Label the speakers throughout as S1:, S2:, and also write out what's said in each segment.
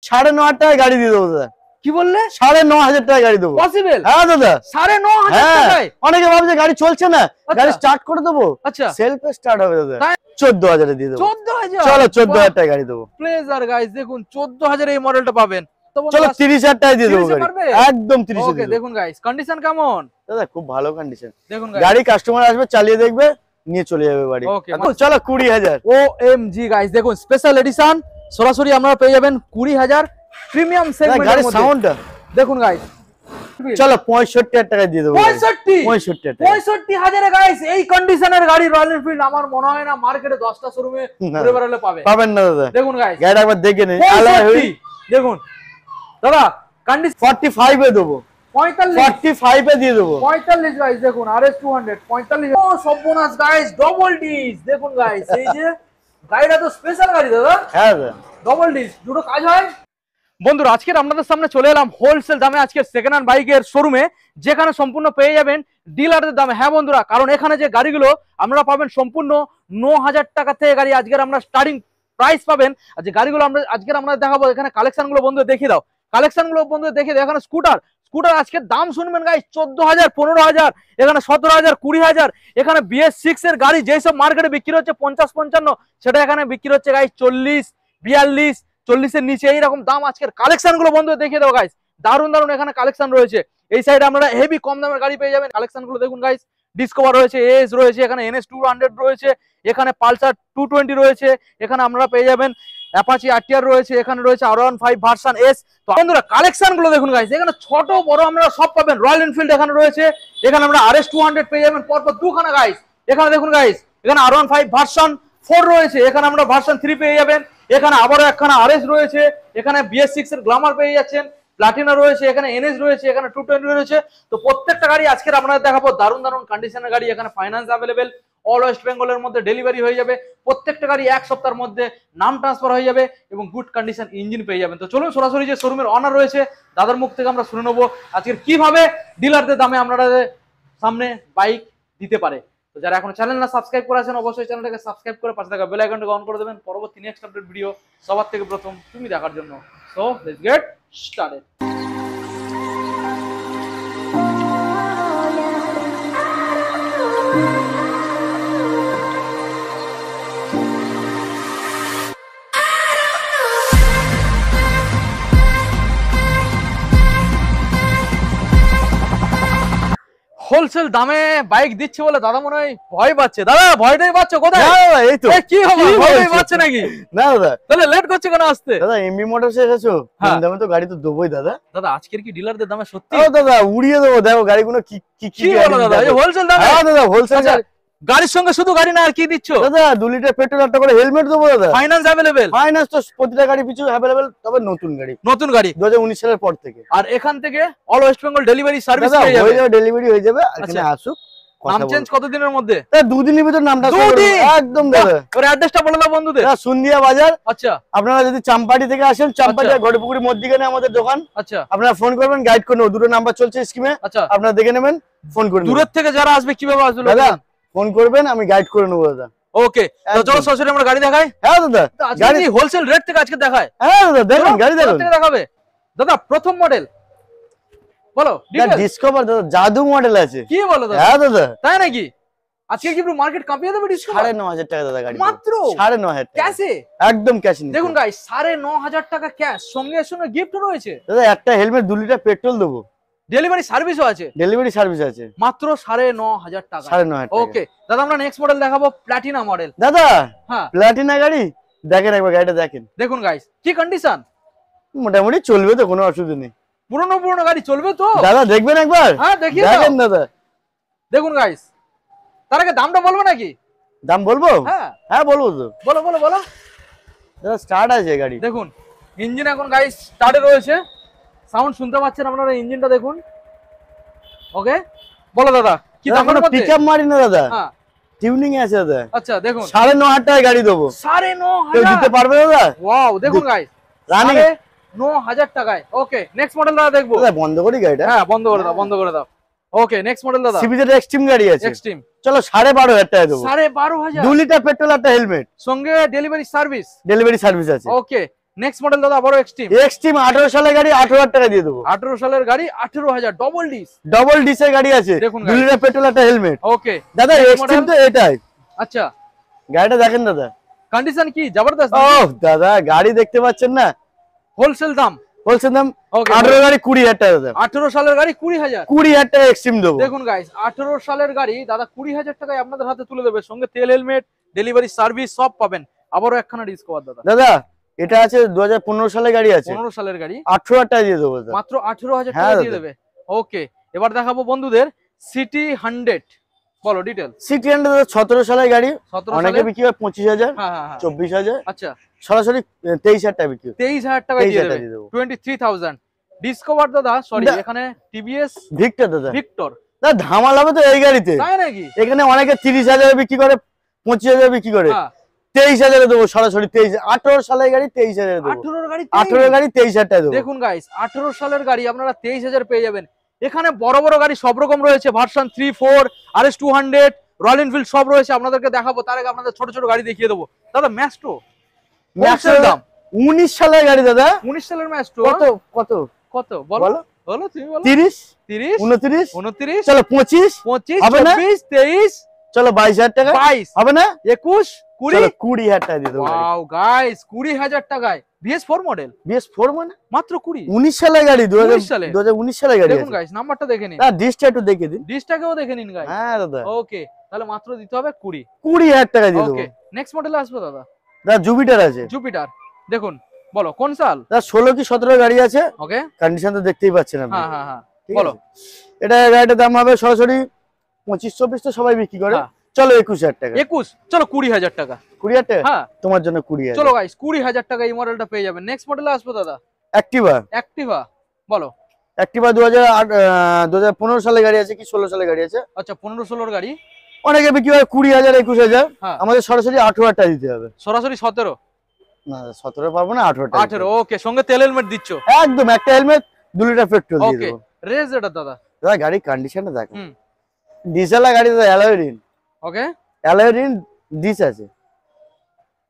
S1: 9,500 টাকায় গাড়ি দিয়ে দেবো দাদা।
S2: কি বললে?
S1: 9,500 টাকায় গাড়ি দেবো।
S2: পসিবল?
S1: হ্যাঁ দাদা।
S2: 9,500 টাকায়?
S1: অনেকে ভাবছে গাড়ি চলছে না, গাড়ি স্টার্ট করে দেবো।
S2: আচ্ছা,
S1: সেলফে স্টার্ট হবে দাদা। 14,000 এ দিয়ে দেবো।
S2: 14,000?
S1: চলো 14,000 টাকায় গাড়ি দেবো।
S2: প্লেজার গাইস দেখুন 14,000 এই মডেলটা পাবেন।
S1: চলো 30,000 টাকায় দিয়ে দেবো গাড়ি। একদম 30,000।
S2: ওকে দেখুন গাইস কন্ডিশন কেমন?
S1: দাদা খুব ভালো কন্ডিশন।
S2: দেখুন
S1: গাড়ি কাস্টমার আসবে, চালিয়ে দেখবে, নিয়ে চলে যাবে বাড়ি। চলো 20,000।
S2: OMG গাইস দেখুন স্পেশাল এডিশন সরাসরি আপনারা পেয়ে যাবেন 20,000 প্রিমিয়াম সেগমেন্টের
S1: গাড়ির
S2: মধ্যে।
S1: সাউন্ডটা
S2: দেখুন গাইস
S1: চলো 65,000 টাকায় দিয়ে দেবো।
S2: 65,000 গাইস এই কন্ডিশনের গাড়ি রয়্যাল এনফিল্ড আমার মনে হয় না মার্কেটে 10টা শোরুমে ঘুরে বেড়ালে
S1: পাবেন না দাদা।
S2: দেখুন গাইস
S1: গাড়িটা একবার দেখে নিন।
S2: দেখুন দাদা কন্ডিশন
S1: 45 এ দেবো। 45 এ দিয়ে দেবো।
S2: 45 গাইস দেখুন RS 200 45। ও সর্বনাশ গাইস ডাবল ডিস দেখুন গাইস এই যে গাড়িটা তো স্পেশাল গাড়ি দাদা।
S1: হ্যাঁ দাদা
S2: ডাবল ডিস দুটো কাজ হয়। বন্ধুরা আজকে আপনাদের সামনে চলে এলাম হোলসেল দামে আজকে সেকেন্ড হ্যান্ড বাইকের শোরুমে, যেখানে সম্পূর্ণ পেয়ে যাবেন ডিলারদের দামে। হ্যাঁ বন্ধুরা, কারণ এখানে যে গাড়িগুলো আপনারা পাবেন সম্পূর্ণ 9,000 টাকা থেকে গাড়ি আজকের আমরা স্টার্টিং প্রাইস পাবেন। আর যে গাড়িগুলো আমরা আজকের আমরা দেখাবো, এখানে কালেকশনগুলো বন্ধুদের দেখিয়ে দাও, কালেকশনগুলো বন্ধুদের দেখিয়ে দাও। এখানে স্কুটার আজকের দাম শুনবেন গাইস 14,000 15,000, এখানে 17,000 20,000। এখানে BS6 এর গাড়ি যেসব মার্কেটে বিক্রি হচ্ছে 50-55, সেটা এখানে বিক্রি হচ্ছে গাইস 40-42, 40-এর নিচে এইরকম দাম। আজকের কালেকশনগুলো বন্ধুদের দেখিয়ে দাও গাইস, দারুণ দারুণ এখানে কালেকশন রয়েছে। এই সাইডে আপনারা হেভি কম দামের গাড়ি পেয়ে যাবেন। কালেকশনগুলো দেখুন গাইস, ডিসকভার রয়েছে, এস রয়েছে, এখানে NS 200 রয়েছে, এখানে পালসার 220 রয়েছে, এখানে আপনারা পেয়ে যাবেন অ্যাপাচি RTR রয়েছে, এখানে রয়েছে R15 ভার্সন S। তো বন্ধুরা কালেকশনগুলো দেখুন গাইস, এখানে ছোট বড় আপনারা সব পাবেন। রয়্যাল এনফিল্ড এখানে রয়েছে, এখানে আমরা RS 200 পেয়ে যাবেন পরপর দুখানা গাইস। এখানে দেখুন গাইস, এখানে R15 ভার্সন 4 রয়েছে, এখানে আমরা ভার্সন 3 পেয়ে যাবেন। এখানে আবারও একখানা RS রয়েছে, এখানে BS6 এর গ্ল্যামার পেয়ে যাচ্ছেন, প্লাটিনা রয়েছে, এখানে NS রয়েছে, এখানে 220 রয়েছে। তো প্রত্যেকটা গাড়ি আজকে আপনাদের দেখাবো দারুণ দারুণ কন্ডিশনের গাড়ি। এখানে ফাইন্যান্স অ্যাভেলেবেল, অল ওয়েস্ট বেঙ্গলের মধ্যে ডেলিভারি হয়ে যাবে। প্রত্যেকটা গাড়ি এক সপ্তাহের মধ্যে নাম ট্রান্সফার হয়ে যাবে এবং গুড কন্ডিশন ইঞ্জিন পেয়ে যাবেন। তো চলুন সরাসরি যে শোরুমের অনার রয়েছে দাদার মুখ থেকে আমরা শুনে নেবো আজকের কিভাবে ডিলারদের দামে আপনারা সামনে বাইক দিতে পারে। তো যারা এখন চ্যানেল না সাবস্ক্রাইব করে আছেন অবশ্যই চ্যানেলটাকে সাবস্ক্রাইব করে পাশে থাকা বেল আইকনটাকে অন করে দেবেন পরবর্তী নেক্সট আপডেট ভিডিও সবার থেকে প্রথম তুমি দেখার জন্য। So let's get started. Wholesale দামে বাইক দিচ্ছে বলে দাদা মনে হয় ভয় পাচ্ছে। দাদা ভয়টাই পাচ্ছ কোথায়?
S1: এই তো
S2: কি হবে, ভয়টাই পাচ্ছে নাকি?
S1: না দাদা
S2: তাহলে লেট করছে কেন আসতে?
S1: দাদা এমবি মোটরসে এসেছো, কম দামে তো গাড়ি তো দেবই দাদা।
S2: দাদা আজকের কি ডিলারদের দামে সত্যি?
S1: ও দাদা উড়িয়ে দেবো, দেখো গাড়িগুলো কি কি
S2: কি বলো দাদা, এই হোলসেল দামে?
S1: হ্যাঁ দাদা হোলসেল।
S2: গাড়ির সঙ্গে শুধু গাড়ি না আর কি দিচ্ছ?
S1: দাদা 2 লিটার পেট্রোল একটা করে হেলমেট দেবো দাদা।
S2: Finance available?
S1: ফাইন্যান্স তো প্রতিটা গাড়ি পিছু अवेलेबल, তবে নতুন গাড়ি 2019 সালের পর থেকে।
S2: আর এখান থেকে all West Bengal delivery service
S1: হয়ে যাবে, ডেলিভারি হয়ে যাবে। এখানে আসুক।
S2: নাম চেঞ্জ কত দিনের মধ্যে?
S1: 2 দিনের ভিতর নামটা একদম দাদা।
S2: ওর অ্যাড্রেসটা বলে দাও বন্ধুদের।
S1: সুন্দিয়া বাজার।
S2: আচ্ছা,
S1: আপনারা যদি চাম্পাটি থেকে আসেন, চাম্পাটি আর গড়পুকুরের মধ্যখানে আমাদের দোকান।
S2: আচ্ছা,
S1: আপনারা ফোন করবেন, গাইড করে নেব। দুটো নাম্বার চলছে স্ক্রিনে,
S2: আচ্ছা
S1: আপনারা দেখে নেবেন, ফোন করে নেবেন।
S2: দূরের থেকে যারা আসবে কিভাবে আসবে
S1: দাদা? ফোন করবেন, আমি গাইড করে নেব দাদা।
S2: ওকে, তো চলো সরাসরি আমরা গাড়ি দেখাই।
S1: হ্যাঁ দাদা,
S2: গাড়ি হোলসেল রেট থেকে আজকে দেখায়।
S1: হ্যাঁ দাদা দেখুন, গাড়ি দেখুন।
S2: দেখাবে দাদা প্রথম মডেল বলো।
S1: ডিসকভার দাদা, জাদু মডেল আছে।
S2: কি বলো দাদা?
S1: হ্যাঁ দাদা।
S2: তাই নাকি? আজকে কি পুরো মার্কেট কাঁপিয়ে দেবে ডিসকভার?
S1: 9,500 টাকা দাদা গাড়ি,
S2: মাত্র
S1: 9,500 টাকা
S2: ক্যাশে,
S1: একদম ক্যাশ।
S2: দেখুন গাইস 9,500 টাকা ক্যাশ, সঙ্গে সঙ্গে গিফট রয়েছে
S1: দাদা। একটা হেলমেট, 2 লিটার পেট্রোল দেবো,
S2: ডেলিভারি সার্ভিসও আছে।
S1: ডেলিভারি সার্ভিস আছে
S2: মাত্র 9,500 টাকা।
S1: 9,500 টাকা।
S2: ওকে দাদা, আমরা নেক্সট মডেল দেখাবো প্ল্যাটিনা মডেল।
S1: দাদা
S2: হ্যাঁ
S1: প্ল্যাটিনা গাড়ি দেখেন একবার, গাড়িটা দেখেন।
S2: দেখুন গাইস কি কন্ডিশন,
S1: মোটামুটি চলবে তো, কোনো অসুবিধা নেই।
S2: পুরনো গাড়ি চলবে তো
S1: দাদা? দেখবেন একবার।
S2: হ্যাঁ দেখিয়ে
S1: দেখেন দাদা।
S2: দেখুন গাইস, তার আগে দামটা বলবো নাকি?
S1: দাম বলবো?
S2: হ্যাঁ
S1: হ্যাঁ বলবো তো।
S2: বলো বলো বলো।
S1: দাদা স্টার্ট আছে গাড়ি,
S2: দেখুন ইঞ্জিন এখন গাইস স্টার্টে রয়েছে, সাউন্ড শুনতে পাচ্ছেন আপনারা, ইঞ্জিনটা দেখুন। ওকে বলো দাদা কি দাম?
S1: কোনো পিকআপ মারি না দাদা,
S2: হ্যাঁ
S1: টিউনিং এ আছে দাদা।
S2: আচ্ছা দেখুন
S1: 9,500 টাকায় গাড়ি দেবো।
S2: 9,500
S1: কেউ দিতে পারবে দাদা?
S2: ওয়াও দেখুন গাইস,
S1: রানিং
S2: 9,000 টাকায়। ওকে নেক্সট মডেল দাদা দেখবো।
S1: দাদা বন্ধ করি গাড়িটা।
S2: হ্যাঁ বন্ধ করে দাও, বন্ধ করে দাও। ওকে নেক্সট মডেল দাদা।
S1: সিবিজেড এক্সট্রিম গাড়ি আছে।
S2: এক্সট্রিম
S1: চলো 12,500 টাকায় দেবো।
S2: 12,500
S1: 2 লিটার পেট্রোল, একটা হেলমেট,
S2: সঙ্গে ডেলিভারি সার্ভিস।
S1: ডেলিভারি সার্ভিস আছে।
S2: ওকে নেক্সট মডেল দাদা আবারও এক্সট্রিম।
S1: এক্সট্রিম 18 সালের গাড়ি 18,000 টাকা দিয়ে দেবো।
S2: 18 সালের গাড়ি 18,000
S1: ডবল ডিসের গাড়ি আছে,
S2: দেখুন
S1: 2 লিটার পেট্রোল, একটা হেলমেট।
S2: ওকে
S1: দাদা এক্সট্রিম তো এটাই।
S2: আচ্ছা
S1: গাড়িটা দেখেন দাদা,
S2: কন্ডিশন কি জবরদস্ত।
S1: ও দাদা গাড়ি দেখতে পাচ্ছেন না,
S2: হোলসেল দাম
S1: বলছেন দাম
S2: ওকে
S1: 18 গাড়ি 20,000 টাকা দাদা।
S2: 18 সালের গাড়ি 20,000।
S1: 20,000 টাকা এক্সট্রিম দেবো।
S2: দেখুন গাইস 18 সালের গাড়ি দাদা 20,000 টাকায় আপনাদের হাতে তুলে দেবে, সঙ্গে তেল, হেলমেট, ডেলিভারি সার্ভিস সব পাবেন। আবারও একখানা ডিসকভার দাদা।
S1: দাদা এটা আছে 2015 সালের গাড়ি আছে,
S2: 15 সালের গাড়ি
S1: 18,000 টাকা দিয়ে দেবো দাদা।
S2: মাত্র 18,000
S1: হ্যাঁ
S2: টাকা দিয়ে
S1: দাদা।
S2: দেবে। ওকে এবার দেখাবো বন্ধুদের সিটি 100, বলো ডিটেল।
S1: সিটি 100 17 সালের গাড়ি,
S2: 17
S1: অনেকে
S2: সালের,
S1: বিক্রি হয় 25,000,
S2: হ্যাঁ হ্যাঁ হ্যাঁ
S1: 24,000,
S2: আচ্ছা
S1: সরাসরি 23,000 টাকা বিক্রি হয়।
S2: 23,000 টাকায় দিয়ে
S1: 23,000 টাকা
S2: দেবে,
S1: দিয়ে দেবো।
S2: 23,000 ডিসকভার দাদা। সরি এখানে টিভিএস
S1: ভিক্টর দাদা,
S2: ভিক্টর,
S1: দাদা ধামাল হবে তো এই গাড়িতে।
S2: তাই নাকি?
S1: এখানে অনেকে 30,000 বিক্রি করে, 25,000 বিক্রি করে,
S2: হ্যাঁ
S1: 23,000 দেবো সরাসরি। 23 18 সালের গাড়ি 23,000 দেবো।
S2: 18 গাড়ি
S1: 18 গাড়ি 23,000 টাকা দেবো।
S2: দেখুন গাইস 18 সালের গাড়ি আপনারা 23,000 পেয়ে যাবেন। এখানে বড় বড় গাড়ি সব রকম রয়েছে, ভার্সন 3, 4, RS 200, রয়্যাল এনফিল্ড সব রয়েছে, আপনাদেরকে দেখাবো। তার আগে আপনাদের ছোট ছোট গাড়ি দেখিয়ে দেবো। দাদা ম্যাস্ট্রো
S1: ম্যাক্সের দাম 19 সালের গাড়ি দাদা।
S2: 19 সালের ম্যাস্ট্রো
S1: কত কত
S2: কত বলো বলো তুমি বলো।
S1: 30
S2: 30
S1: 29
S2: 29
S1: চলো 25
S2: 25
S1: হবে না?
S2: 24 23
S1: চলো 22,000 টাকা
S2: 22
S1: হবে না?
S2: 21
S1: চলো
S2: 20।
S1: 20,000 টাকা দিয়ে দেবো।
S2: ওয়াও গাইস 20,000 টাকায় BS4 মডেল
S1: BS4 মানে
S2: মাত্র 20।
S1: 19 সালের গাড়ি,
S2: 19 সালে।
S1: 2019 সালের গাড়ি
S2: দেখুন
S1: আছে।
S2: গাইস নাম্বারটা দেখে নিন,
S1: না ডিসটা একটু দেখে দিন।
S2: ডিসটাকেও দেখে নিন গাইস।
S1: হ্যাঁ দাদা
S2: ওকে তাহলে মাত্র দিতে হবে 20।
S1: 20,000 টাকা দিয়ে দেবো।
S2: ওকে নেক্সট মডেলে আসবো দাদা।
S1: দাদা জুপিটার আছে,
S2: জুপিটার দেখুন, বলো কোন সাল?
S1: দাদা 16 কি 17 গাড়ি আছে।
S2: ওকে
S1: কন্ডিশন তো দেখতেই পাচ্ছেন আপনি।
S2: হ্যাঁ হ্যাঁ হ্যাঁ
S1: ঠিক
S2: বলো।
S1: আছে? এটা গাড়িটার দাম হবে সরাসরি 25-24 তো সবাই বিক্রি করে।
S2: হ্যাঁ।
S1: চলো 21,000 টাকা।
S2: 21 চলো 20,000 টাকা।
S1: 20,000 টাকা
S2: হ্যাঁ
S1: তোমার জন্য 20,000।
S2: চলো গাইস 20,000 টাকা এই মডেলটা পেয়ে যাবেন। নেক্সট মডেলে আসবো দাদা।
S1: অ্যাক্টিভা,
S2: অ্যাক্টিভা বলো।
S1: অ্যাক্টিভা 2015 সালের গাড়ি আছে কি 16 সালের গাড়ি আছে।
S2: আচ্ছা 15-16 গাড়ি
S1: অনেকে বিক্রি হয় 20,000 21,000।
S2: হ্যাঁ
S1: আমাদের সরাসরি 18,000 টাকা দিতে হবে।
S2: সরাসরি 17
S1: না 17 পারবো না, 18 টাকা।
S2: 18 ওকে সঙ্গে তেল হেলমেট দিচ্ছ।
S1: একদম একটা হেলমেট 2 লিটার পেট্রোল দিয়ে
S2: ওকে
S1: দেবো।
S2: রেজ এটা দাদা।
S1: দাদা গাড়ির কন্ডিশনটা দেখো,
S2: হুম
S1: ডিজেল গাড়ি দাদা, অ্যালয় রিন,
S2: ওকে
S1: অ্যালয় রিন ডিস আছে।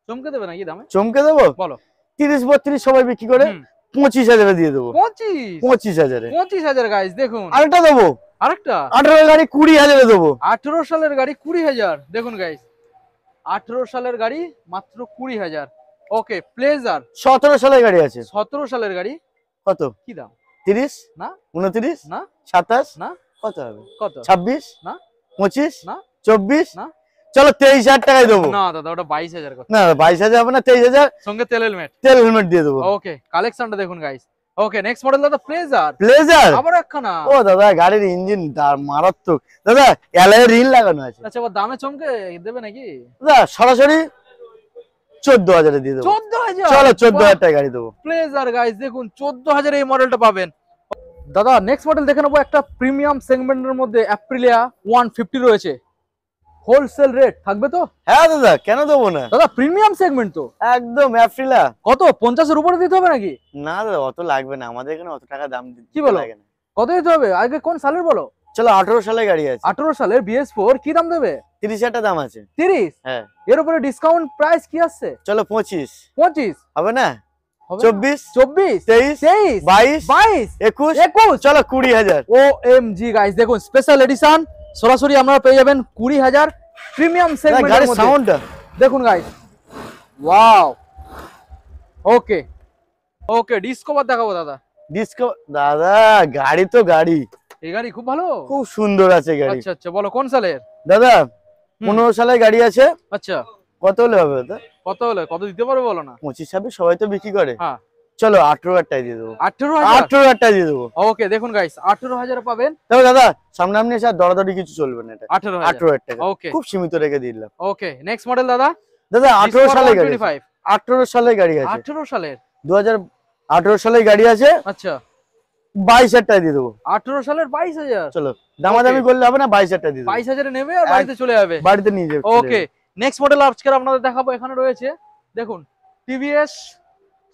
S2: চমকে দেবে নাকি দামে?
S1: চমকে দেবো
S2: বলো।
S1: 30-32 সবাই বিক্রি করে,
S2: হুম,
S1: 25,000 দিয়ে দেবো।
S2: 25
S1: 25,000
S2: 25,000 গাইস দেখুন।
S1: আরেকটা দেবো,
S2: আরেকটা
S1: 18 গাড়ি 20,000 দেবো।
S2: 18 সালের গাড়ি 20,000 দেখুন গাইস। 18 সালের গাড়ি মাত্র 20,000। ওকে প্লেজার
S1: 17 সালের গাড়ি আছে।
S2: 17 সালের গাড়ি
S1: কত?
S2: কি দাম?
S1: 30
S2: না
S1: 29
S2: না
S1: 27
S2: না
S1: কত হবে?
S2: কত?
S1: 26
S2: না
S1: 25
S2: না
S1: 24
S2: না
S1: চলো 23,000 টাকায় দেবো।
S2: না দাদা ওটা 22,000 কত।
S1: না 22,000 হবে না, 23,000
S2: সঙ্গে তেল হেলমেট।
S1: তেল হেলমেট দিয়ে দেবো।
S2: ওকে কালেকশনটা দেখুন গাইস। ওকে নেক্সট মডেল দাদা প্লেজার।
S1: প্লেজার
S2: আবার একখানা।
S1: ও দাদা গাড়ির ইঞ্জিন মারাত্মক দাদা, অ্যালয় রিন লাগানো আছে।
S2: আচ্ছা আবার দামে চমকে দেবে নাকি?
S1: দাদা সরাসরি 14,000 দিয়ে দেবো।
S2: 14,000
S1: চলো 14,000 টাকা গাড়ি দেবো।
S2: প্লেজার গাইস দেখুন 14,000 এই মডেলটা পাবেন। দাদা নেক্সট মডেল দেখে নেবো একটা প্রিমিয়াম সেগমেন্টের মধ্যে অ্যাপ্রিলিয়া 150 রয়েছে। হোলসেল রেট থাকবে তো?
S1: হ্যাঁ দাদা কেন দেবো না,
S2: দাদা প্রিমিয়াম সেগমেন্ট তো
S1: একদম অ্যাপ্রিলা।
S2: কত 50 এর উপরে দিতে হবে নাকি?
S1: না দাদা অত লাগবে না, আমাদের এখানে অত টাকা দাম
S2: কি বলো?
S1: লাগে না।
S2: কত দিতে হবে? আগে কোন সালের বলো?
S1: চলো 18 সালের গাড়ি আছে,
S2: 18 সালের BS4 কি দাম দেবে?
S1: 30,000 টাকা দাম আছে।
S2: 30
S1: হ্যাঁ
S2: এর উপরে ডিসকাউন্ট প্রাইস কি আসছে?
S1: চলো 25
S2: 25
S1: হবে না,
S2: হবে না?
S1: 24
S2: 24
S1: 23
S2: 23
S1: 22
S2: 22
S1: 21
S2: 21
S1: চলো 20,000।
S2: OMG গাইস দেখুন স্পেশাল এডিশন সরাসরি আপনারা পেয়ে যাবেন 20,000 প্রিমিয়াম সেগমেন্টের
S1: গাড়ির
S2: মধ্যে।
S1: সাউন্ডটা
S2: দেখুন গাইস ওয়াও। ওকে ওকে ডিসকভার দেখাবো দাদা।
S1: ডিসকো দাদা গাড়ি তো গাড়ি,
S2: এই গাড়ি খুব ভালো।
S1: খুব সুন্দর আছে গাড়ি।
S2: আচ্ছা আচ্ছা বলো কোন সালের?
S1: দাদা
S2: হুম,
S1: 15 সালের গাড়ি আছে।
S2: আচ্ছা
S1: কত হলে হবে দাদা?
S2: কত হলে কত দিতে পারবে বলো না?
S1: 25-26 সবাই তো বিক্রি করে।
S2: হ্যাঁ
S1: চলো 18,000 টাকা দিয়ে দেবো।
S2: 18,000
S1: 18,000 টাকা দিয়ে দেবো।
S2: ওকে দেখুন গাইস 18,000 পাবেন।
S1: তবে দাদা সামনাসামনি এসে আর দরাদরি কিছু চলবে না, এটা
S2: 18,000
S1: 18,000 টাকা
S2: ওকে
S1: খুব সীমিত রেখে দিলাম।
S2: ওকে নেক্সট মডেল দাদা।
S1: দাদা 18 সালের গাড়ি,
S2: 25
S1: 18 সালের গাড়ি আছে।
S2: 18 সালের
S1: 2018 সালের গাড়ি আছে।
S2: আচ্ছা
S1: 22,000 টাকা দিয়ে দেবো।
S2: 18 সালের 22,000
S1: চলো দামাদামি করলে হবে না, 22,000 টাকা দিয়ে দেবো।
S2: 22,000 এ নেবে আর বাড়িতে চলে যাবে।
S1: বাড়িতে নিয়ে যাবে।
S2: ওকে নেক্সট মডেল আজকে আপনাদের দেখাবো। এখানে রয়েছে দেখুন টিভিএস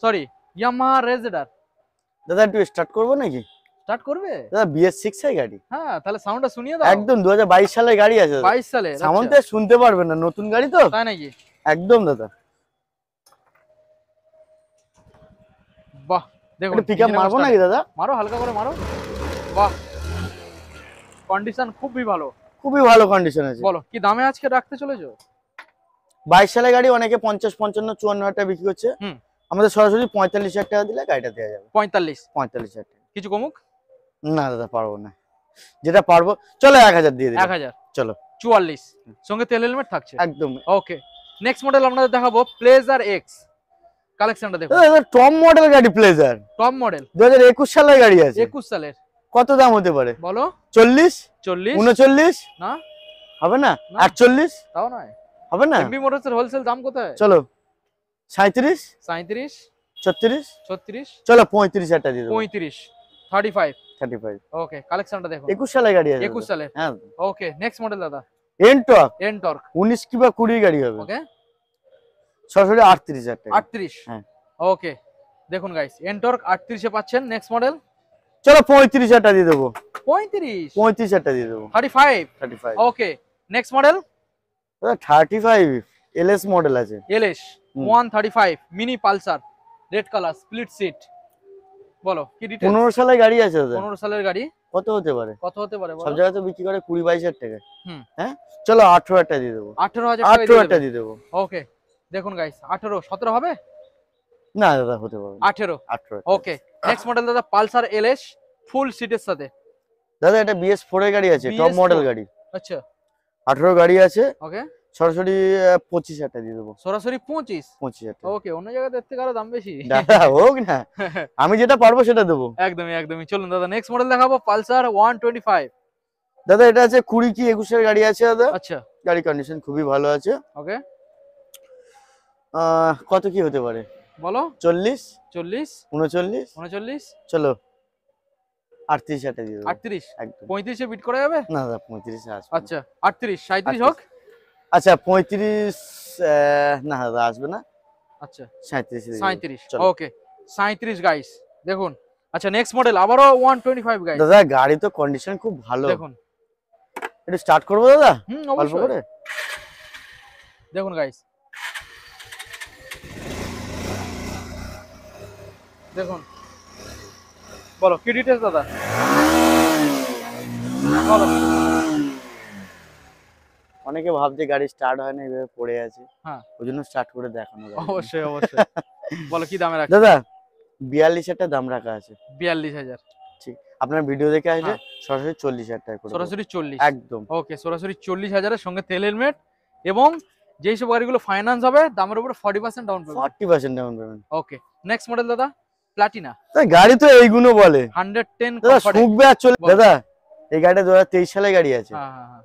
S2: সরি ইয়ামাহা রেজেডার।
S1: দাদা একটু স্টার্ট করবো নাকি?
S2: স্টার্ট করবে?
S1: দাদা BS6 এর গাড়ি,
S2: হ্যাঁ তাহলে সাউন্ডটা শুনিয়ে দাও।
S1: একদম 2022 সালের গাড়ি আছে।
S2: 22 সালের
S1: সাউন্ডটা শুনতে পারবেন না, নতুন গাড়ি তো।
S2: তাই নাকি?
S1: একদম দাদা
S2: দেখুন
S1: পিকআপ মারবো নাকি দাদা?
S2: মারো, হালকা করে মারো। বাহ, কন্ডিশন খুবই ভালো,
S1: খুবই ভালো কন্ডিশন আছে।
S2: বলো কি দামে আজকে রাখতে চলেছো?
S1: 22 সালের গাড়ি অনেকে 50, 55, 54 টাকা বিক্রি করছে। আমাদের সরাসরি 45,000 টাকা দিলে গাড়িটা দেওয়া যাবে। 45,000 টাকা।
S2: কিছু কমুক?
S1: না দাদা, পারবো না। যেটা পারবো চলো 1000 দিয়ে দিই।
S2: 1000
S1: চলো।
S2: 44 সঙ্গে তেল হেলমেট থাকছে
S1: একদম।
S2: ওকে, নেক্সট মডেল আপনাদের দেখাবো প্লেজার এক্স। কালেকশনটা দেখুন,
S1: টপ মডেল গাড়ি প্লেজার,
S2: টপ মডেল
S1: 2021 সালের গাড়ি আছে।
S2: 21 সালের।
S1: কত দাম হতে পারে
S2: বলো?
S1: 40, 39
S2: না
S1: হবে না, 48
S2: তাও নয়,
S1: হবে না।
S2: এমবি মোটরসের হোলসেল দাম কোথায়?
S1: চলো 37,
S2: 37,
S1: 36,
S2: 36,
S1: চলো 35,000 টাকা দিয়ে দেবো।
S2: 35, 35।
S1: 35
S2: ওকে, কালেকশনটা দেখুন,
S1: 21 সালের গাড়ি আছে।
S2: 21 সালের।
S1: হ্যাঁ।
S2: ওকে, নেক্সট মডেল দাদা
S1: এনটর্ক, 19 কিংবা 20 গাড়ি হবে।
S2: ওকে,
S1: সরাসরি 38,000 টাকা।
S2: 38।
S1: হ্যাঁ।
S2: ওকে, দেখুন গাইস, এনটর্ক 38 এ পাচ্ছেন। নেক্সট মডেল
S1: চলো 35,000 টাকা দিয়ে দেবো।
S2: 35
S1: টাকা দিয়ে দেবো।
S2: 35। Okay, next model
S1: 35 LS model আছে।
S2: LS 135 mini Pulsar, red colour, split seat. বলো কি ডিটেইলস?
S1: 15 সালের গাড়ি আছে দাদা।
S2: 15 সালের গাড়ি।
S1: কত হতে পারে?
S2: কত হতে পারে বলো?
S1: সব জায়গায় তো বিক্রি করে 20-22,000 টাকা। হ্যাঁ, চলো 18,000 টাকা দিয়ে দেবো।
S2: 18,000
S1: টাকা দিয়ে দেবো।
S2: ওকে, দেখুন গাইস, 18, 17 হবে
S1: না দাদা, হতে পারে
S2: 18। ওকে, নেক্সট মডেল দাদা পালসার এলএস ফুল সিটের সাথে।
S1: দাদা এটা BS4 এর গাড়ি আছে, টপ মডেল গাড়ি।
S2: আচ্ছা,
S1: 18 গাড়ি আছে।
S2: ওকে,
S1: সরাসরি 25,000 টাকা দিয়ে দেবো।
S2: সরাসরি 25,000
S1: টাকা।
S2: ওকে, অন্য জায়গায় দেখতে গেলে দাম বেশি।
S1: দাদা হোক না, আমি যেটা পারবো সেটা দেবো।
S2: একদমই। চলুন দাদা, নেক্সট মডেল দেখাবো পালসার 125।
S1: দাদা এটা আছে 20 কি 21 এর গাড়ি আছে দাদা।
S2: আচ্ছা,
S1: গাড়ি কন্ডিশন খুবই ভালো আছে।
S2: ওকে,
S1: কত কি হতে পারে
S2: বলো?
S1: 40,
S2: 39,
S1: চলো 38,000 টাকা দিয়ে দেবো।
S2: 38।
S1: একদম।
S2: 35 এ বিট করা যাবে?
S1: না দাদা 35 আসবে।
S2: আচ্ছা, 38, 37 হোক।
S1: আচ্ছা 35, না দাদা আসবে না।
S2: আচ্ছা
S1: 37।
S2: ওকে, 37 গাইস দেখুন। আচ্ছা, নেক্সট মডেল আবারও 125 গাইস।
S1: দাদা গাড়ি তো কন্ডিশন খুব ভালো।
S2: দেখুন,
S1: একটু স্টার্ট করবো দাদা? অল্প
S2: অবশ্যই
S1: করে।
S2: দেখুন গাইস, দেখুন। বলো কি ডিটেইলস দাদা? বলো।
S1: অনেকে ভাবছে গাড়ি স্টার্ট হয় না, এইভাবে পড়ে আছে।
S2: হ্যাঁ,
S1: ওই জন্য স্টার্ট করে দেখানো যায়।
S2: অবশ্যই। বলো কি দামে রাখছেন?
S1: দাদা 42,000 টাকা দাম রাখা আছে।
S2: 42,000।
S1: ঠিক, আপনার ভিডিও দেখে আসলে সরাসরি 40,000 টাকা করে।
S2: সরাসরি 40।
S1: একদম।
S2: ওকে, সরাসরি 40,000 এর সঙ্গে তেল হেলমেট, এবং যেই সব গাড়িগুলো ফাইন্যান্স হবে দামের উপরে 40% down payment.
S1: 40% down payment.
S2: Okay, next model দাদা প্লাটিনা।
S1: গাড়ি তো এইগুলো বলে
S2: 110
S1: দাদা, শুকবে আর চলে। দাদা এই গাড়িটা 2023 সালের গাড়ি আছে।
S2: হ্যাঁ।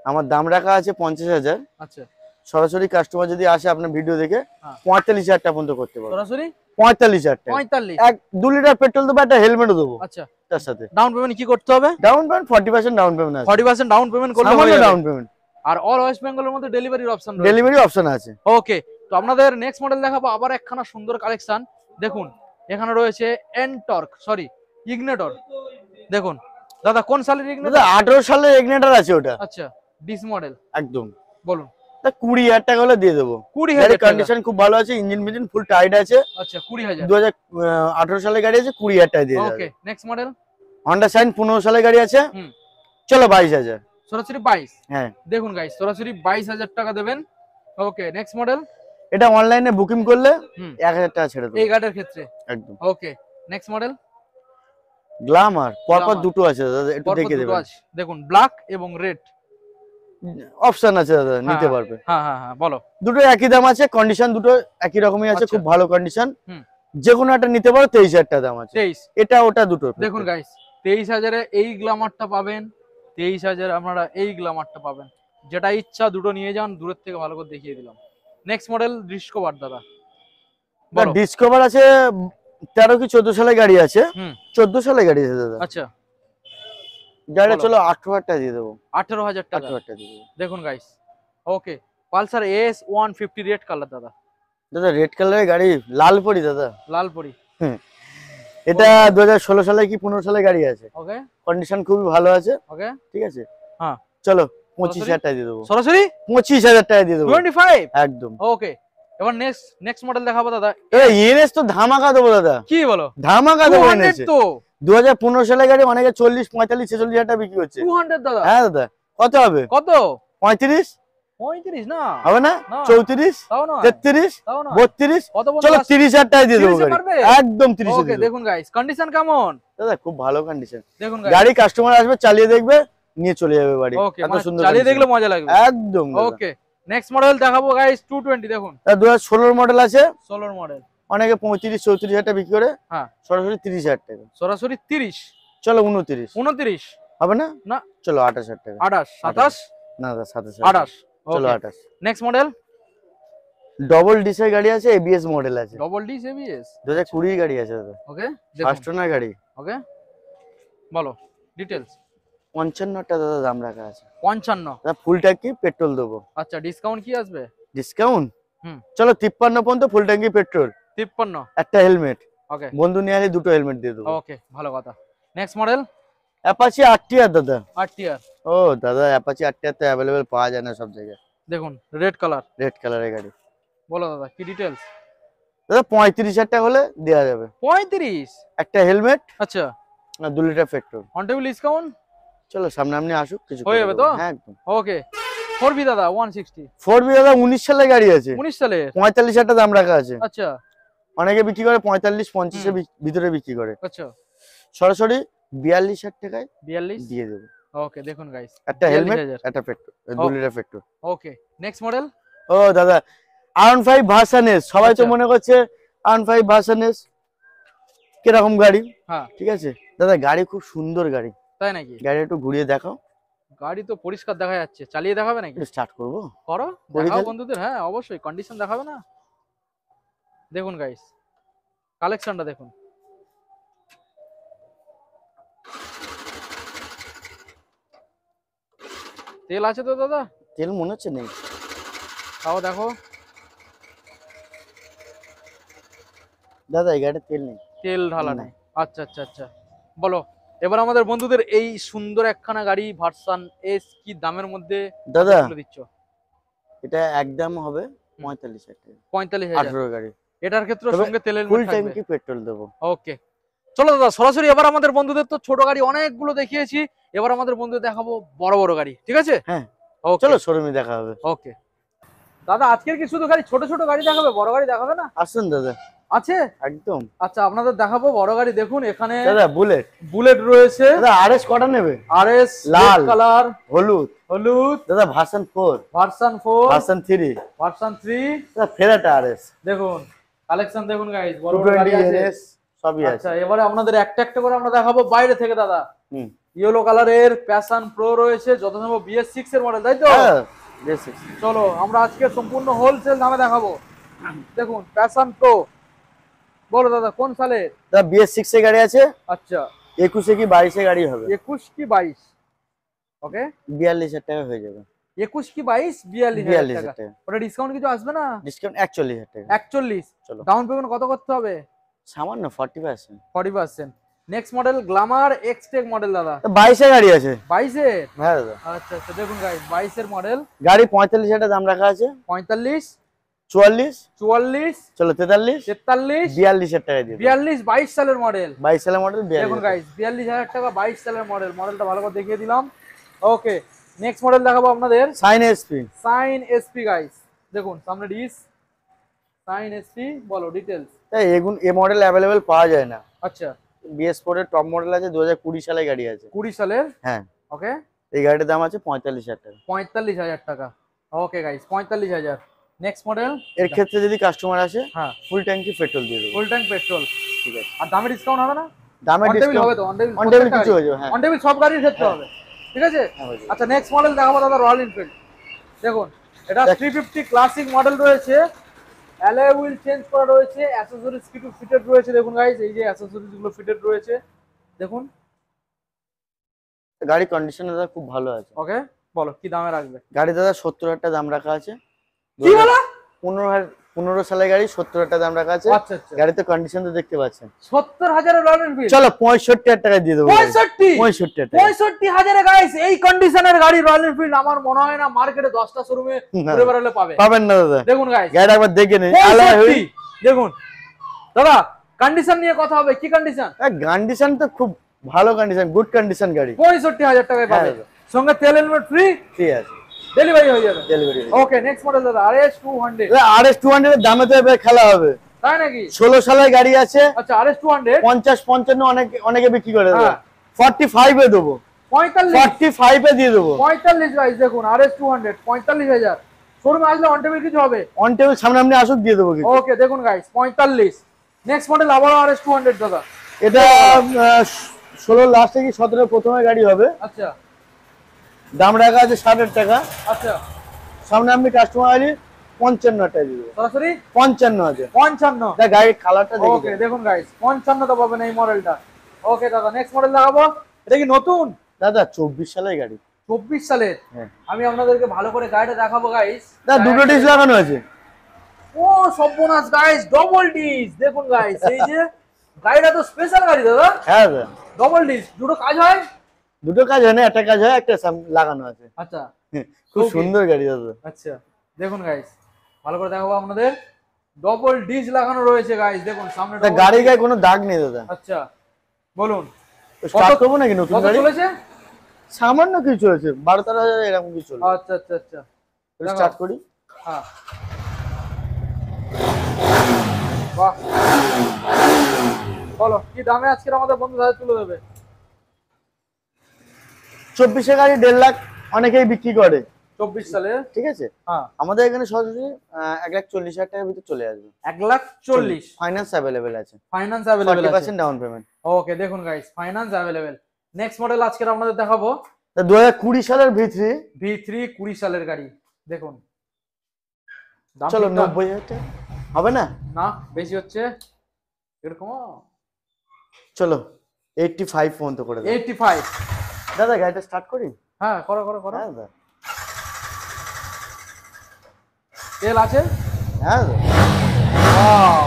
S1: আমার দাম রাখা আছে 50,000।
S2: আচ্ছা,
S1: সরাসরি কাস্টমার যদি আসে আপনার ভিডিও দেখে 45,000 টাকা পর্যন্ত করতে পারবে।
S2: সরাসরি
S1: 45,000 টাকা।
S2: 45।
S1: 2 লিটার পেট্রোল দেবো, একটা হেলমেটও দেবো।
S2: আচ্ছা,
S1: তার সাথে
S2: ডাউন পেমেন্ট কি করতে হবে?
S1: ডাউন পেমেন্ট 40% ডাউন পেমেন্ট আছে।
S2: 40% ডাউন পেমেন্ট করলে হয়ে যাবে।
S1: Down payment.
S2: আর অল ওয়েস্ট বেঙ্গলের মধ্যে ডেলিভারির অপশন রয়েছে।
S1: ডেলিভারি অপশন আছে।
S2: ওকে, তো আপনাদের নেক্সট মডেল দেখাবো আবার একখানা সুন্দর কালেকশন। দেখুন, এখানে রয়েছে ইগনিটর। দেখুন দাদা, কোন সালের ইগনিটর?
S1: দাদা 18 সালের ইগনিটর আছে ওটা।
S2: আচ্ছা, ডিস মডেল।
S1: একদম।
S2: বলুন।
S1: 20,000 টাকা হলে দিয়ে দেবো।
S2: 20,000
S1: কন্ডিশন খুব ভালো আছে, ইঞ্জিন ফুল টাইট আছে।
S2: আচ্ছা, 20,000।
S1: 2018 সালের গাড়ি আছে, 20,000 টাকা দিয়ে দেবো।
S2: ওকে, নেক্সট মডেল
S1: হন্ডা শাইন 15 সালের গাড়ি আছে। চলো 22,000।
S2: সরাসরি 22।
S1: হ্যাঁ,
S2: দেখুন গাইস, সরাসরি 22,000 টাকা দেবেন। ওকে, নেক্সট মডেল।
S1: এটা অনলাইনে বুকিং করলে 1,000 টাকা ছেড়ে দেবো
S2: এই গাড়ির ক্ষেত্রে।
S1: একদম।
S2: ওকে, নেক্সট মডেল
S1: গ্ল্যামার। পরপর দুটো আছে দাদা, একটু দেখে দেবেন।
S2: দেখুন, ব্ল্যাক এবং রেড
S1: অপশন আছে দাদা, নিতে পারবে।
S2: হ্যাঁ, বলো।
S1: দুটো একই দাম আছে, কন্ডিশন দুটো একই রকমই আছে, খুব ভালো কন্ডিশন। যে কোনো একটা নিতে পারো। 23,000 টাকা দাম আছে।
S2: 23।
S1: এটা ওটা দুটো।
S2: দেখুন গাইস, 23,000 এ এই গ্ল্যামারটা পাবেন, 23,000 আপনারা এই গ্ল্যামারটা পাবেন। যেটা ইচ্ছা দুটো নিয়ে যান, দূরের থেকে ভালো করে দেখিয়ে দিলাম। নেক্সট মডেল ডিসকভার দাদা।
S1: ডিসকভার আছে 13 কি 14 সালের গাড়ি আছে। 14 সালের গাড়ি আছে দাদা।
S2: আচ্ছা,
S1: গাড়িটা চলো 18,000 টাকা দিয়ে দেবো।
S2: 18,000 টাকা।
S1: 18,000 টাকা দিয়ে দেবো।
S2: দেখুন গাইস, ওকে, পালসার এস 150 রেড কালার দাদা।
S1: দাদা রেড কালারের গাড়ি, লাল পরি দাদা।
S2: লাল পরি।
S1: এটা 2016 সালে কি 15 সালের গাড়ি আছে।
S2: ওকে,
S1: কন্ডিশন খুবই ভালো আছে।
S2: ওকে,
S1: ঠিক আছে।
S2: হ্যাঁ,
S1: চলো 25,000 টাকা দিয়ে দেবো।
S2: সরাসরি
S1: 25,000 টাকা দিয়ে দেবো।
S2: 25।
S1: একদম।
S2: ওকে, এবার নেক্সট মডেল দেখাবো দাদা।
S1: এনএস তো ধামাকা দেবো দাদা।
S2: কি বলো?
S1: ধামাকা দেবো এনএস
S2: তো
S1: 2015 সালের গাড়ি, অনেকে 40 45 46 হাজার টাকা বিক্রি করছে।
S2: 200 দাদা?
S1: হ্যাঁ দাদা। কত হবে?
S2: কত?
S1: 35
S2: 35 না
S1: হবে না? 34
S2: তাও না
S1: 33
S2: তাও না
S1: 32
S2: কত বলো?
S1: চলো 30 হাজার টাকা দিয়ে দেবো
S2: 30 এ
S1: গাড়ি,
S2: পারবে?
S1: একদম 30 এ
S2: ওকে
S1: দেবো।
S2: দেখুন গাইস কন্ডিশন কেমন
S1: দাদা খুব ভালো কন্ডিশন।
S2: দেখুন
S1: গাড়ি কাস্টমার আসবে, চালিয়ে দেখবে, নিয়ে চলে যাবে বাড়ি।
S2: ওকে
S1: এত সুন্দর
S2: চালিয়ে
S1: condition।
S2: দেখলে মজা লাগবে
S1: একদম।
S2: ওকে নেক্সট মডেল দেখাবো গাইস 220 দেখুন।
S1: 2016 মডেল আছে,
S2: 16 মডেল,
S1: অনেকে 35 34 হাজার টাকা বিক্রি করে,
S2: হ্যাঁ
S1: সরাসরি 30 হাজার টাকা।
S2: সরাসরি 30,
S1: চলো 29
S2: 29
S1: হবে না?
S2: না
S1: চলো 28 হাজার টাকা।
S2: 28 27
S1: না দাদা 27
S2: 28
S1: চলো
S2: ওকে
S1: 28।
S2: নেক্সট মডেল
S1: ডবল ডিসের গাড়ি আছে, এবিএস মডেল আছে,
S2: ডবল ডি এবিএস
S1: 2020 গাড়ি আছে দাদা,
S2: ওকে
S1: ফার্স্ট ওনার গাড়ি।
S2: ওকে বলো ডিটেইলস।
S1: 55 টা দাদা দাম রাখা আছে।
S2: 55
S1: দাদা ফুল ট্যাঙ্কি পেট্রোল দেবো।
S2: আচ্ছা ডিসকাউন্ট কি আসবে?
S1: ডিসকাউন্ট
S2: হুম
S1: চলো 53 পর্যন্ত ফুল ট্যাঙ্কি পেট্রোল,
S2: 53
S1: একটা হেলমেট,
S2: ওকে
S1: বন্ধু নিয়ে আসলে দুটো হেলমেট দিয়ে দেবো।
S2: ওকে ভালো কথা। নেক্সট মডেল
S1: অ্যাপাচি আরটিআর দাদা।
S2: আরটিআর
S1: ও দাদা অ্যাপাচি আরটিআর তো অ্যাভেলেবেল পাওয়া যায় না সব জায়গায়।
S2: দেখুন রেড কালার,
S1: রেড কালারের গাড়ি।
S2: বলো দাদা কি ডিটেইলস?
S1: দাদা 35 হাজার টাকা হলে দেওয়া যাবে।
S2: 35
S1: একটা হেলমেট
S2: আচ্ছা
S1: আর 2 litre petrol.
S2: On table discount
S1: চলো সামনে আপনি আসুক, কিছু
S2: হয়ে
S1: করে
S2: যাবে
S1: দেবো।
S2: তো?
S1: হ্যাঁ একদম।
S2: ওকে 4B দাদা 160
S1: 4বি দাদা 19 সালের গাড়ি আছে,
S2: 19 সালের
S1: 45 হাজার টাকা দাম রাখা আছে।
S2: আচ্ছা
S1: অনেকে বিক্রি করে 45 50 এর ভিতরে বিক্রি করে,
S2: আচ্ছা
S1: সরাসরি 42 হাজার টাকায়
S2: 42
S1: দিয়ে দেবো।
S2: ওকে দেখুন গাইস
S1: একটা হেলমেট
S2: 42,000
S1: একটা petrol, 2 litre petrol.
S2: Okay next model
S1: ও দাদা R15 ভার্সন এস, সবাই তো
S2: আচ্ছা।
S1: মনে করছে R15 ভার্সন এস কিরকম গাড়ি।
S2: হ্যাঁ
S1: ঠিক আছে দাদা, গাড়ি খুব সুন্দর গাড়ি।
S2: তাই নাকি?
S1: গাড়ি একটু ঘুরিয়ে দেখাও।
S2: গাড়ি তো পরিষ্কার দেখা যাচ্ছে, চালিয়ে দেখাবে নাকি?
S1: একটু স্টার্ট করবো।
S2: করো
S1: করি
S2: দেখাও
S1: তাহলে।
S2: বন্ধুদের, হ্যাঁ অবশ্যই কন্ডিশন দেখাবে না। দেখুন গাইস কালেকশনটা দেখুন, তেল আছে তো দাদা?
S1: তেল মনে হচ্ছে নেই।
S2: তাও দেখো
S1: দাদা এই গাড়িতে তেল নেই।
S2: তেল ঢালা
S1: না।
S2: নেই। আচ্ছা আচ্ছা আচ্ছা বলো এবার আমাদের বন্ধুদের এই সুন্দর একখানা গাড়ি ভার্সন এস কি দামের মধ্যে
S1: দাদা
S2: তুলে দিচ্ছ?
S1: এটা একদম হবে 45 হাজার টাকা,
S2: 45,000
S1: 18 গাড়ি,
S2: এটার ক্ষেত্রে
S1: তবে
S2: সঙ্গে তেলের
S1: ফুল
S2: মিল থাকবে।
S1: ট্যাঙ্কি পেট্রোল দেবো।
S2: ওকে চলো দাদা সরাসরি এবার আমাদের বন্ধুদের তো ছোট গাড়ি অনেকগুলো দেখিয়েছি, এবার আমাদের বন্ধুদের দেখাবো বড় বড় গাড়ি, ঠিক আছে?
S1: হ্যাঁ
S2: ওকে
S1: চলো শোরুমে দেখা হবে।
S2: ওকে দাদা আজকের কি শুধু গাড়ি ছোট ছোট গাড়ি দেখাবে, বড় গাড়ি দেখাবে না?
S1: আসুন দাদা
S2: আছে
S1: একদম।
S2: আচ্ছা আপনাদের দেখাবো বড় গাড়ি। দেখুন এখানে
S1: দাদা বুলেট,
S2: বুলেট রয়েছে,
S1: দাদা আরএস কটা নেবে?
S2: আরএস
S1: লাল।
S2: কালার,
S1: হলুদ,
S2: হলুদ,
S1: দাদা ভার্সন 4
S2: ভার্সন 4,
S1: ভার্সন 3,
S2: ভার্সন 3।
S1: দাদা ফেরাটা আরএস
S2: দেখুন কালেকশন দেখুন গাইস, বড় বড় গাড়ি
S1: 220
S2: আছে।
S1: এনএস সবই আছে।
S2: আচ্ছা এবারে আপনাদের একটা একটা করে আমরা দেখাবো বাইরে থেকে দাদা।
S1: হুম
S2: ইয়েলো কালারের প্যাশন প্রো রয়েছে, যত সম্ভব BS6 এর মডেল, তাই তো?
S1: হ্যাঁ বেসিক।
S2: চলো আমরা আজকে সম্পূর্ণ হোলসেল দামে দেখাবো। দেখুন প্যাশন প্রো, বলো দাদা কোন সালে?
S1: দাদা BS6 এর গাড়ি আছে,
S2: আচ্ছা
S1: 21 কি 22 এর গাড়ি হবে,
S2: 21 কি 22? ওকে
S1: 42 হাজার টাকা হয়ে যাবে।
S2: 21 কি 22? 42,000
S1: 42
S2: টাকা।
S1: হাজার টাকা
S2: ওটা ডিসকাউন্ট কিছু আসবে না?
S1: ডিসকাউন্ট 41 হাজার টাকা।
S2: 41।
S1: চলো
S2: ডাউন পেমেন্ট কত করতে হবে?
S1: সামান্য 40%।
S2: 40%। Next model Glamour Xtec model দাদা,
S1: 22 এর গাড়ি আছে।
S2: 22 এর?
S1: হ্যাঁ দাদা
S2: আচ্ছা আচ্ছা দেখুন গাইস 22 এর মডেল,
S1: গাড়ি 45 হাজার টাকা দাম রাখা আছে।
S2: 45,
S1: 44
S2: 44,
S1: চলো 43
S2: 43,
S1: 42 হাজার টাকা দিয়ে দেবো।
S2: 42, 22 সালের মডেল।
S1: 22 সালের মডেল 42
S2: দেখুন গাইস 42,000 টাকা 22 সালের মডেল, মডেলটা ভালো করে দেখিয়ে দিলাম। ওকে নেক্সট মডেল দেখাবো আপনাদের
S1: Shine SP.
S2: Shine SP guys, দেখুন সামনে ডিস সাইন এসপি, বলো ডিটেইলস।
S1: এই মডেল অ্যাভেলেবেল পাওয়া যায় না।
S2: আচ্ছা
S1: BS4 এর টপ মডেল আছে, 2020 সালের গাড়ি আছে।
S2: 20 সালের,
S1: হ্যাঁ
S2: ওকে
S1: এই গাড়িটার দাম আছে 45 হাজার টাকা।
S2: 45,000 টাকা। Okay guys 45,000। নেক্সট মডেল,
S1: এর ক্ষেত্রে যদি কাস্টমার আসে
S2: হ্যাঁ
S1: ফুল ট্যাঙ্কি পেট্রোল দিয়ে দেবো।
S2: ফুল ট্যাঙ্ক পেট্রোল,
S1: ঠিক আছে।
S2: আর দামে ডিসকাউন্ট হবে না?
S1: দামে
S2: অন টেবিল হবে
S1: ডিসকাউন্ট
S2: তো? অন টেবিল
S1: অন টেবিল কিছু হয়ে যাবে। হ্যাঁ
S2: অন টেবিল সব গাড়ির ক্ষেত্রে হবে, ঠিক আছে?
S1: হ্যাঁ, হয়ে যাবে।
S2: আচ্ছা নেক্সট মডেল দেখাবো দাদা রয়্যাল এনফিল্ড। দেখুন এটা 350 ক্লাসিক মডেল রয়েছে, অ্যালয় হুইল চেঞ্জ করা রয়েছে, অ্যাকসেসরিজ কিছু ফিটেড রয়েছে। দেখুন গাইস এই যে অ্যাকসেসরিজ গুলো ফিটেড রয়েছে দেখুন।
S1: গাড়ি কন্ডিশন দাদা খুব ভালো আছে।
S2: ওকে বলো কি দামে রাখবে?
S1: গাড়ি দাদা 70 হাজার টাকা দাম রাখা আছে।
S2: কি বলা?
S1: 15 সালের গাড়ি, 70,000 টাকা দাম রাখা আছে।
S2: আচ্ছা আচ্ছা,
S1: গাড়িতে কন্ডিশন তো দেখতে পাচ্ছেন।
S2: 70,000 রয়্যাল এনফিল্ড।
S1: চলো 65,000 টাকা দিয়ে দেবো।
S2: 65,000 65,000 গাইস, এই কন্ডিশনের গাড়ি রয়্যাল এনফিল্ড আমার মনে হয় না মার্কেটে 10টা শোরুমে ঘুরে বেড়ালে
S1: পাবেন না দাদা।
S2: দেখুন গাইস,
S1: গাড়িটা একবার দেখে নিন।
S2: দেখুন দাদা, কন্ডিশন নিয়ে কথা হবে, কি কন্ডিশন?
S1: কন্ডিশন তো খুব ভালো কন্ডিশন, গুড কন্ডিশন গাড়ি।
S2: 65,000 টাকায় পাবেন, সঙ্গে তেল হেলমেট ফ্রি।
S1: ঠিক আছে,
S2: ডেলিভারি হয়ে যাবে।
S1: ডেলিভারি।
S2: ওকে, নেক্সট মডেল দাদা RS 200।
S1: RS 200 এর দামে তো এবার খেলা হবে,
S2: তাই নাকি?
S1: 16 সালের গাড়ি আছে।
S2: আচ্ছা, RS 200
S1: 50-55 অনেকে বিক্রি করে দেবো। 45 এ দেবো। 45 এ দিয়ে দেবো।
S2: 45 গাইস, দেখুন RS 200 45,000। শোরুমে আসলে অন টেবিল কিছু হবে?
S1: অন টেবিল সামনে আপনি আসুক দিয়ে দেবো কিছু।
S2: ওকে, দেখুন গাইস 45। নেক্সট মডেল আবার RS 200 দাদা।
S1: এটা 16 লাস্ট থেকে 17 প্রথমে গাড়ি হবে।
S2: আচ্ছা,
S1: দাম রাখা আছে 60,000 টাকা।
S2: আচ্ছা,
S1: সামনে আপনি কাস্টমার আলি 55,000 টাকা দিয়ে দেবো।
S2: সরাসরি
S1: 55,000।
S2: 55।
S1: এটা গাড়ির কালারটা দেখুন।
S2: ওকে, দেখুন গাইস 55 তো পাবেন এই মডেলটা। ওকে দাদা, নেক্সট মডেল দেখাবো। এটা কি নতুন?
S1: দাদা 24 সালের গাড়ি।
S2: 24 সালের।
S1: হ্যাঁ,
S2: আমি আপনাদেরকে ভালো করে গাড়িটা দেখাবো গাইস।
S1: দাদা দুটো ডিস লাগানো আছে।
S2: ও সর্বনাশ গাইস, ডবল ডিস। দেখুন গাইস, এই যে গাড়িটা তো স্পেশাল গাড়ি দাদা।
S1: হ্যাঁ দাদা,
S2: ডবল ডিস, দুটো কাজ হয়?
S1: দুটো কাজ হয় না, একটা কাজ হয়, একটা লাগানো আছে।
S2: আচ্ছা,
S1: খুব সুন্দর গাড়ি দাদা।
S2: আচ্ছা, দেখুন গাইস ভালো করে দেখাবো আপনাদের। ডবল ডিস লাগানো রয়েছে গাইস, দেখুন সামনে
S1: গাড়ির গায়ে কোনো দাগ নেই দাদা।
S2: আচ্ছা, বলুন
S1: স্টার্ট করবো নাকি নতুন
S2: কত
S1: গাড়ি?
S2: চলেছে?
S1: সামান্য কিছু চলেছে, 12-13,000 এরকম কিছু চলে।
S2: আচ্ছা আচ্ছা আচ্ছা,
S1: স্টার্ট করি।
S2: হ্যাঁ, বাহ, বলো কি দামে আজকের আমাদের বন্ধুদের হাতে তুলে দেবে?
S1: 24 গাড়ি 1.5 লাখ অনেকেই বিক্রি করে।
S2: 24 সালে,
S1: ঠিক আছে,
S2: হ্যাঁ,
S1: আমাদের এখানে সরাসরি 1,40,000 টাকার ভিতরে চলে আসবে।
S2: 1,40,000
S1: ফাইন্যান্স অ্যাভেলেবেল আছে।
S2: ফাইন্যান্স अवेलेबल আছে।
S1: 40% ডাউন পেমেন্ট।
S2: ওকে, দেখুন guys finance available. Next model আজকে আপনাদের দেখাবো
S1: 2020 সালের V3।
S2: V3 20 সালের গাড়ি, দেখুন দাম
S1: চলো
S2: ঠিকঠাক?
S1: 90,000 টাকা হবে না?
S2: না, বেশি হচ্ছে এরকম।
S1: চলো 85 পর্যন্ত করে দাও।
S2: 85।
S1: দাদা গাড়িটা স্টার্ট করি।
S2: হ্যাঁ, করো করো করো।
S1: হ্যাঁ দাদা,
S2: তেল আছে?
S1: হ্যাঁ দাদা।
S2: ওয়াও,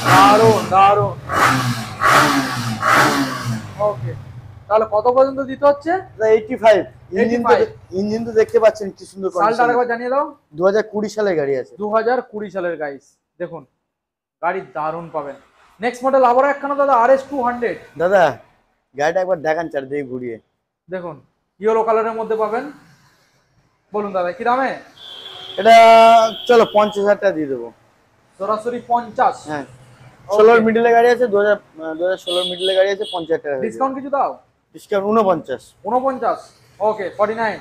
S2: দারুন দারুন। ওকে, তাহলে কত পর্যন্ত দিতে হচ্ছে?
S1: 85।
S2: 85
S1: ইঞ্জিন তো দেখতে পাচ্ছেন কি সুন্দর
S2: সালটা
S1: কন্ডিশন।
S2: আরেকবার জানিয়ে দাও।
S1: 2020 সালের গাড়ি আছে।
S2: 2020 সালের গাইস, দেখুন গাড়ি দারুন পাবেন। নেক্সট মডেল আবার একখানা দাদা RS 200।
S1: দাদা গাড়িটা একবার দেখান চারদিকে ঘুরিয়ে।
S2: দেখুন ইয়েলো কালারের মধ্যে পাবেন। বলুন দাদা কি দামে?
S1: এটা চলো 50,000 টাকা দিয়ে দেবো।
S2: সরাসরি 50।
S1: হ্যাঁ, 16 মিডলে গাড়ি আছে। 2016 মিডলে গাড়ি আছে। 50,000 টাকা
S2: ডিসকাউন্ট কিছু দাও?
S1: ডিসকাউন্ট 49।
S2: 49। ওকে, 49।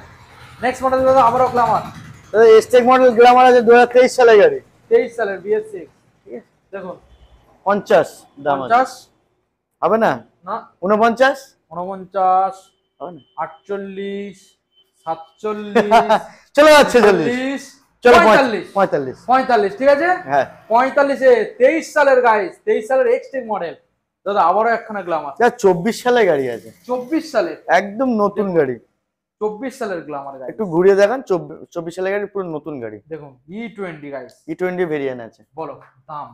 S2: নেক্সট মডেল দাদা আবারও গ্ল্যামার।
S1: দাদা এসটেক মডেল গ্ল্যামার আছে 2023 সালের গাড়ি।
S2: 23 সালের BS6। ঠিক আছে, দেখুন
S1: 50 দাম আছে।
S2: 50
S1: হবে না?
S2: না,
S1: 49
S2: 49
S1: হবে না?
S2: 48 47
S1: চলে যাচ্ছে জলদি।
S2: 40
S1: চলো
S2: 45
S1: 45।
S2: 45। ঠিক আছে,
S1: হ্যাঁ
S2: 45 এ 23 সালের গাইস, 23 সালের এক্সট্রিম মডেল দাদা আবারও একখানা গ্ল্যামার।
S1: 24 সালের গাড়ি আছে।
S2: 24 সালের,
S1: একদম নতুন গাড়ি।
S2: 24 সালের গ্ল্যামার গাইস,
S1: একটু ঘুরিয়ে দেখান। 24 সালের গাড়ি, পুরো নতুন গাড়ি।
S2: দেখুন E20 গাইস।
S1: E20 ভেরিয়েন্ট আছে।
S2: বলো দাম।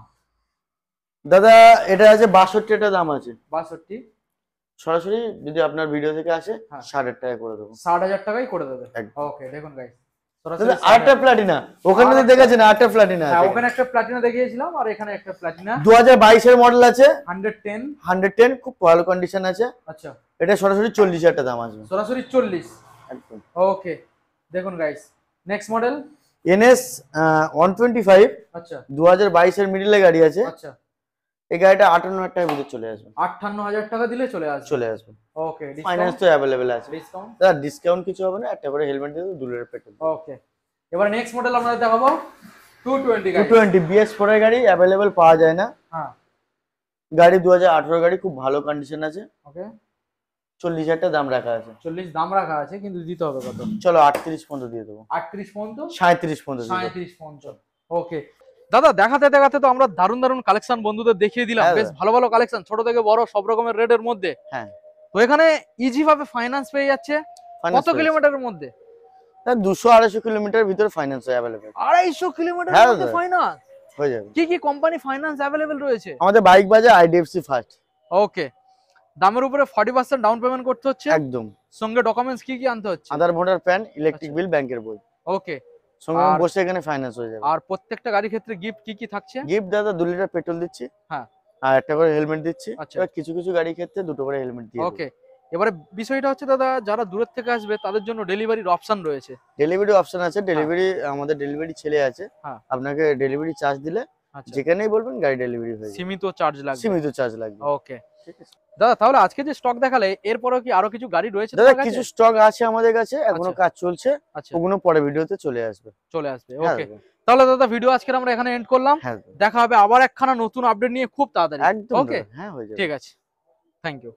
S1: দাদা এটা আছে 62 টাকা দাম আছে।
S2: 62।
S1: সরাসরি যদি আপনার ভিডিও থেকে আসে
S2: হ্যাঁ।
S1: 60,000 টাকা করে দেবো।
S2: 60,000 টাকায় করে দেবে।
S1: একদম।
S2: ওকে, দেখুন গাইস
S1: দাদা
S2: সরাসরি
S1: আরেকটা প্লাটিনা, ওখানে তো দেখেছেন আরেকটা প্লাটিনা
S2: হ্যাঁ,
S1: আছে।
S2: ওখানে একটা প্লাটিনা দেখিয়েছিলাম আর এখানে একটা প্লাটিনা
S1: 2022 এর মডেল আছে।
S2: 110।
S1: 110 খুব ভালো কন্ডিশন আছে।
S2: আচ্ছা,
S1: এটা সরাসরি 40,000 টাকা দাম আসবে।
S2: সরাসরি 40।
S1: একদম।
S2: ওকে, দেখুন গাইস নেক্সট মডেল
S1: NS 125।
S2: আচ্ছা
S1: 2022 এর মিডলে গাড়ি আছে।
S2: আচ্ছা,
S1: এই গাড়িটা 58,000 টাকার ভিতরে চলে আসবে।
S2: 58,000 টাকা দিলে চলে আসবে।
S1: চলে আসবে।
S2: ওকে,
S1: ফাইন্যান্স তো অ্যাভেলেবেল আছে।
S2: ডিসকাউন্ট।
S1: দাদা ডিসকাউন্ট কিছু হবে না, একটা করে হেলমেট দিয়ে 2 লিটার পেট্রোল।
S2: ওকে, এবার নেক্সট মডেল আপনাদের দেখাবো 220 গাইস।
S1: 220 BS4 এর গাড়ি অ্যাভেলেবেল পাওয়া যায় না।
S2: হ্যাঁ,
S1: গাড়ি 2018 গাড়ি, খুব ভালো কন্ডিশন আছে।
S2: ওকে,
S1: 40,000 টাকা দাম রাখা আছে।
S2: 40 দাম রাখা আছে, কিন্তু দিতে হবে কত?
S1: চলো 38 পর্যন্ত দিয়ে দেবো।
S2: 38 পর্যন্ত,
S1: 37 পর্যন্ত দিয়ে দেবো।
S2: 37 পর্যন্ত। ওকে দাদা, দেখাতে দেখাতে তো আমরা দারুন দারুন কালেকশন বন্ধুদের দেখিয়ে দিলাম।
S1: হ্যাঁ
S2: বেশ
S1: দাদা।
S2: ভালো ভালো কালেকশন, ছোট থেকে বড় সব রকমের রেটের মধ্যে।
S1: হ্যাঁ,
S2: তো এখানে ইজি ভাবে ফাইন্যান্স পেয়ে যাচ্ছে। কত
S1: Finance পেয়ে
S2: কিলোমিটারের মধ্যে?
S1: স্যার 200-250 কিলোমিটার ভিতরে ফাইন্যান্স হয় अवेलेबल।
S2: 250 কিলোমিটার
S1: হ্যাঁ
S2: মধ্যে
S1: দাদা।
S2: ফাইনান্স
S1: হয়ে যাবে।
S2: কি কি কোম্পানি ফাইনান্স अवेलेबल রয়েছে?
S1: আমাদের বাইক বাজার আইডিএফসি ফার্স্ট।
S2: ওকে, দামের উপরে 40% ডাউন পেমেন্ট করতে হচ্ছে,
S1: একদম।
S2: সঙ্গে ডকুমেন্টস কি কি আনতে হচ্ছে?
S1: আধার ভোটার প্যান, ইলেকট্রিক
S2: আচ্ছা।
S1: বিল, ব্যাংকের বই।
S2: ওকে,
S1: সঙ্গে
S2: আর-
S1: বসে এখানে ফাইন্যান্স হয়ে যাবে।
S2: আর প্রত্যেকটা গাড়ির ক্ষেত্রে গিফট কি কি থাকছে?
S1: গিফট দাদা 2 লিটার পেট্রোল দিচ্ছি।
S2: হ্যাঁ।
S1: আর একটা করে হেলমেট দিচ্ছি।
S2: আচ্ছা।
S1: এবার কিছু কিছু গাড়ির ক্ষেত্রে 2টো করে হেলমেট দিয়ে দেব।
S2: ওকে, এবারে বিষয়টা হচ্ছে দাদা, যারা দূরের থেকে আসবে তাদের জন্য ডেলিভারির অপশন রয়েছে।
S1: ডেলিভারি অপশন আছে, ডেলিভারি আমাদের ডেলিভারি ছেলে আছে।
S2: হ্যাঁ।
S1: আপনাকে ডেলিভারি চার্জ দিলে
S2: আচ্ছা,
S1: যেখানেই বলবেন গাড়ি ডেলিভারি হয়ে যাবে।
S2: সীমিত চার্জ লাগবে।
S1: সীমিত চার্জ লাগবে।
S2: ওকে
S1: ঠিক আছে।
S2: দাদা, তাহলে আজকে যে স্টক দেখালে এরপরেও কি আরো কিছু গাড়ি রয়েছে
S1: দাদা
S2: তোমার কাছে?
S1: কিছু স্টক আছে আমাদের কাছে, এখনো
S2: আচ্ছা।
S1: কাজ চলছে।
S2: আচ্ছা,
S1: ওগুলো পরে ভিডিওতে চলে আসবে।
S2: চলে আসবে।
S1: হ্যাঁ
S2: ওকে,
S1: দাদা।
S2: তাহলে দাদা ভিডিও আজকে আমরা এখানে এন্ড করলাম।
S1: হ্যাঁ দাদা।
S2: দেখা হবে আবার একখানা নতুন আপডেট নিয়ে খুব তাড়াতাড়ি।
S1: একদম
S2: ওকে,
S1: দাদা, হ্যাঁ হয়ে যাবে।
S2: ঠিক আছে, থ্যাংক ইউ।